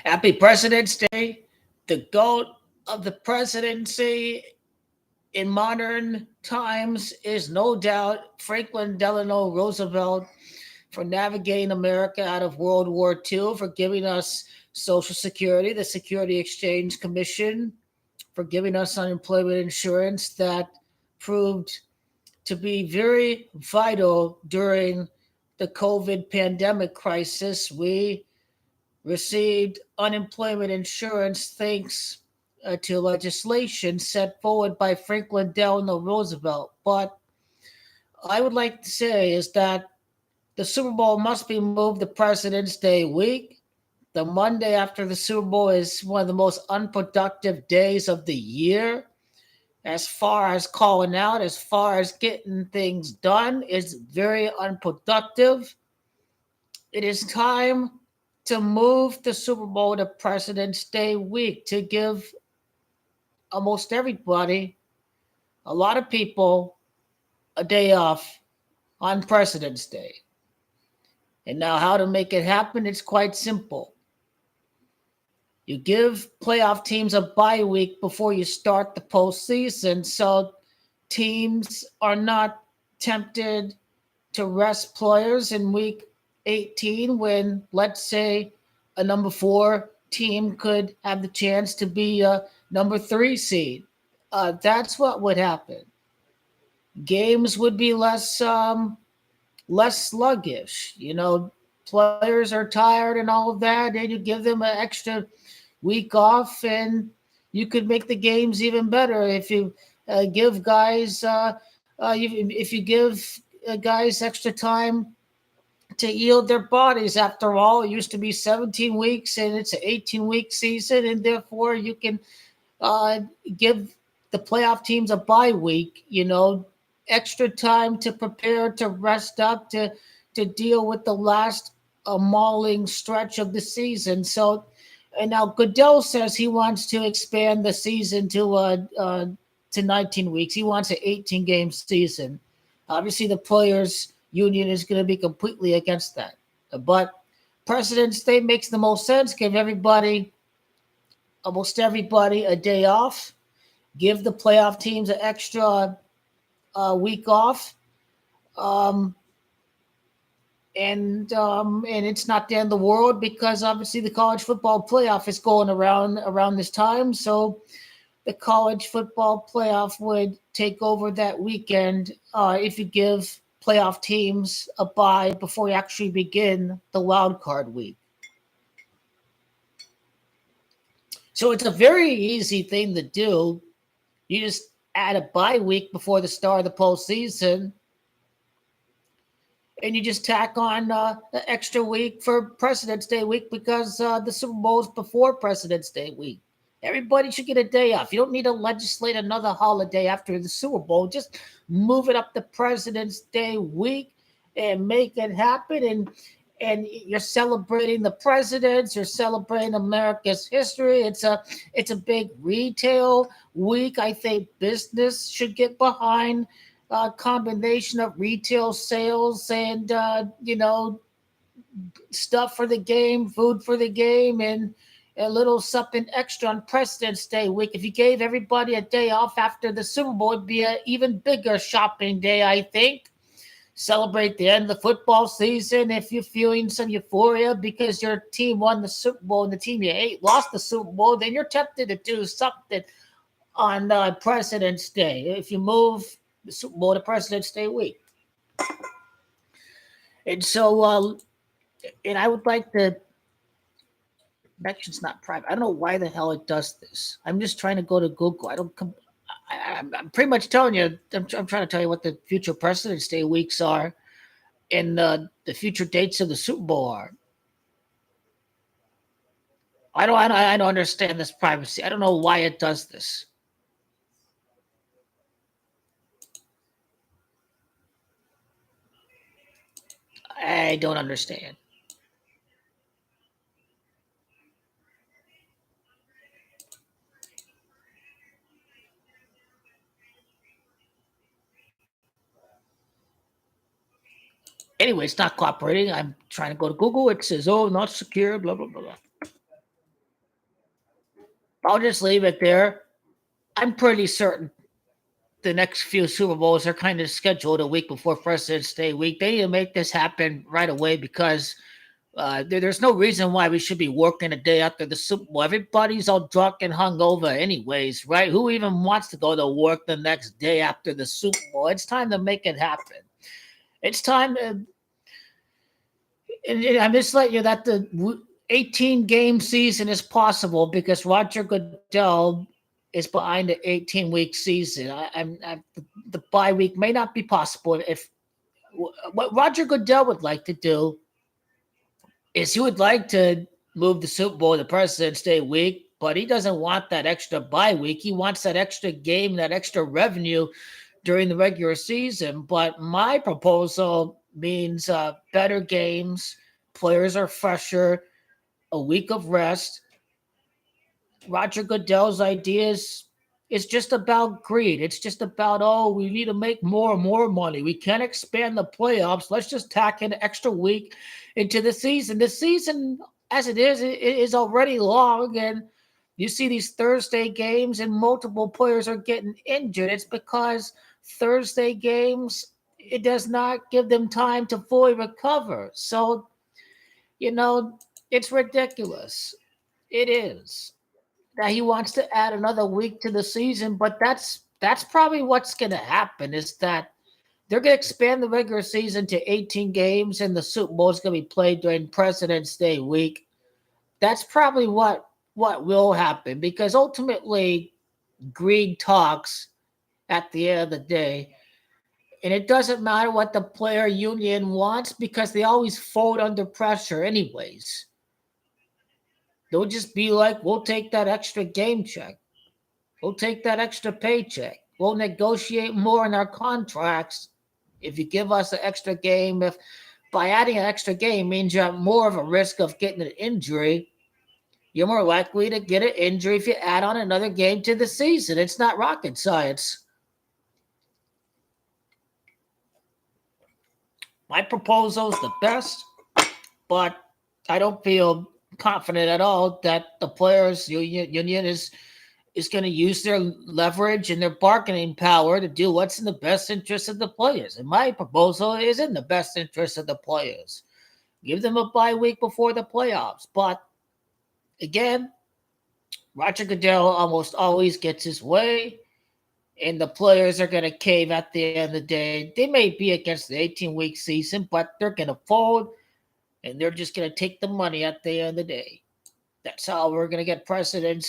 Happy President's Day. The GOAT of the presidency in modern times is no doubt Franklin Delano Roosevelt for navigating America out of World War II, for giving us Social Security, the Security Exchange Commission, for giving us unemployment insurance that proved to be very vital during the COVID pandemic crisis. We received unemployment insurance thanks to legislation set forward by Franklin Delano Roosevelt. But I would like to say is that the Super Bowl must be moved to President's Day week. The Monday after the Super Bowl is one of the most unproductive days of the year. As far as calling out, as far as getting things done, it's very unproductive. It is time to move the Super Bowl to President's Day week to give almost everybody, a lot of people, a day off on President's Day. And now, how to make it happen? It's quite simple. You give playoff teams a bye week before you start the postseason, so teams are not tempted to rest players in week 18 when, let's say, a number 4 team could have the chance to be a number 3 seed. That's what would happen. Games would be less sluggish. Players are tired and all of that, and you give them an extra week off, and you could make the games even better if you give guys if you give guys extra time to yield their bodies. After all, it used to be 17 weeks, and it's an 18-week season, and therefore you can uh, give the playoff teams a bye week. Extra time to prepare, to rest up, to deal with the last mauling stretch of the season. So, and now Goodell says he wants to expand the season to 19 weeks. He wants an 18-game season. Obviously, the players' union is going to be completely against that. But President's Day makes the most sense. Give almost everybody, a day off. Give the playoff teams an extra week off. Um, and it's not the end of the world because obviously the college football playoff is going around this time. So the college football playoff would take over that weekend if you give playoff teams a bye before you actually begin the wild card week. So it's a very easy thing to do. You just add a bye week before the start of the postseason, and you just tack on the extra week for President's Day week because the Super Bowl is before President's Day week. Everybody should get a day off. You don't need to legislate another holiday after the Super Bowl. Just move it up to President's Day week and make it happen. And you're celebrating the presidents. You're celebrating America's history. It's a big retail week. I think business should get behind a combination of retail sales and stuff for the game, food for the game, and a little something extra on President's Day week. If you gave everybody a day off after the Super Bowl, it'd be an even bigger shopping day, I think. Celebrate the end of the football season if you're feeling some euphoria because your team won the Super Bowl and the team you hate lost the Super Bowl, then you're tempted to do something on President's Day if you move the Super Bowl to President's Day week. And so, and I would like to. Connection's not private. I don't know why the hell it does this. I'm just trying to go to Google. I don't come. I'm pretty much telling you. I'm trying to tell you what the future President's Day weeks are, and the future dates of the Super Bowl are. I don't understand this privacy. I don't know why it does this. I don't understand. Anyway, it's not cooperating. I'm trying to go to Google. It says, "Oh, not secure." Blah blah blah. Blah. I'll just leave it there. I'm pretty certain the next few Super Bowls are kind of scheduled a week before President's Day week. They need to make this happen right away because there's no reason why we should be working a day after the Super Bowl. Everybody's all drunk and hungover, anyways, right? Who even wants to go to work the next day after the Super Bowl? It's time to make it happen. It's time to. And I'm just letting you that the 18 game season is possible because Roger Goodell is behind the 18-week season. The bye week may not be possible. If what Roger Goodell would like to do is he would like to move the Super Bowl to President's Day week, but he doesn't want that extra bye week. He wants that extra game, that extra revenue during the regular season. But my proposal means better games, players are fresher, a week of rest. Roger Goodell's ideas is just about greed. It's just about, oh, we need to make more and more money. We can't expand the playoffs. Let's just tack an extra week into the season. The season, as it is already long, and you see these Thursday games, and multiple players are getting injured. It's because Thursday games, it does not give them time to fully recover. So, you know, it's ridiculous. It is that he wants to add another week to the season, but that's probably what's going to happen is that they're going to expand the regular season to 18 games and the Super Bowl is going to be played during President's Day week. That's probably what will happen because ultimately greed talks at the end of the day. And it doesn't matter what the player union wants because they always fold under pressure anyways. They'll just be like, we'll take that extra game check. We'll take that extra paycheck. We'll negotiate more in our contracts if you give us an extra game. If by adding an extra game means you have more of a risk of getting an injury, you're more likely to get an injury if you add on another game to the season. It's not rocket science. My proposal is the best, but I don't feel confident at all that the players union is going to use their leverage and their bargaining power to do what's in the best interest of the players. And my proposal is in the best interest of the players. Give them a bye week before the playoffs. But again, Roger Goodell almost always gets his way, and the players are going to cave at the end of the day. They may be against the 18-week season, but they're going to fold, and they're just going to take the money at the end of the day. That's how we're going to get precedents